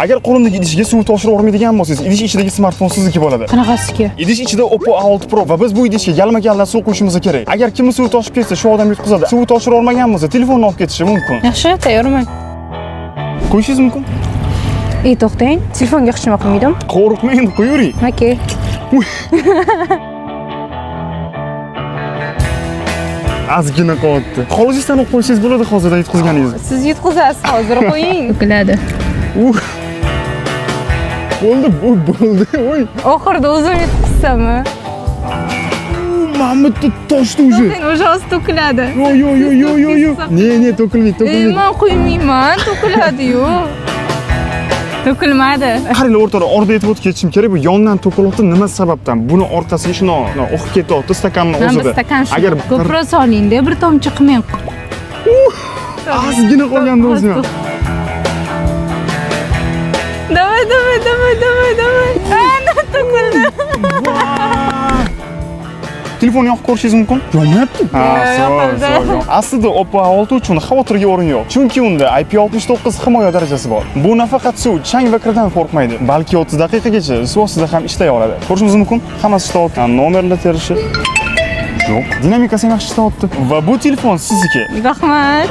Agar qo'limdagi idishga suv toshirib o'rmaydigan bo'lsangiz, idish ichidagi smartfon sizniki bo'ladi. Qanaqasiga? Idish ichida Oppo A6 Pro va biz bu idishga yalma-yaldan suv quyishimiz kerak. Agar kimni suv toshib ketsa, shu odam yutqizadi. Suv toshirib o'rmagan bo'lsa, telefonni olib ketishi mumkin. Yaxshi, tayyorman. Qo'yishingiz mumkin. To'xtang. Telefonga hech nima qilmaydim. Qo'rqmang, qo'yavering. Okay. Ozgina qoldi. Xolisdan olib qo'ysangiz bo'ladi hozirdan yutqizganingizni. Siz yutqizasiz, hozir qo'ying. To'kiladi. Bo'ldi. Voy. Oxirida o'zim yutqizsami? Mahmudni toshdi уже. Уже oz to'kiladi. Yo. Ne, to'kilmaydi. Men qo'ymayman, to'kiladi-yu. To'kilmadi. Qaranglar o'rtada orada e'tibor ketishim kerak. Bu yondan to'kilyapti. Nima sababdan? Buni orqasiga shuni oqib ketyapti stakanning o'zida. Bir stakan shu. Agar ko'proq soling-da, bir tomchi qilmang. Ozgina qolganda o'zi. Давай. Ana to'kildi. Telefonni yoqib ko'rishingiz mumkin? Yonmayapti. Yoqildi. Aslida Oppo A6 uchun xavotirga o'rin yo'q. Chunki unda IP69 himoya darajasi bor. Bu nafaqat suv, chang va kirdan qo'rqmaydi, balki 30 daqiqagacha suv ostida ham ishlay oladi. Ko'rishingiz mumkin? Hammasi ishlayapti. Nomerlar terishi yo'q. Dinamikasi ham yaxshi ishlayapti. Va bu telefon sizniki. Rahmat.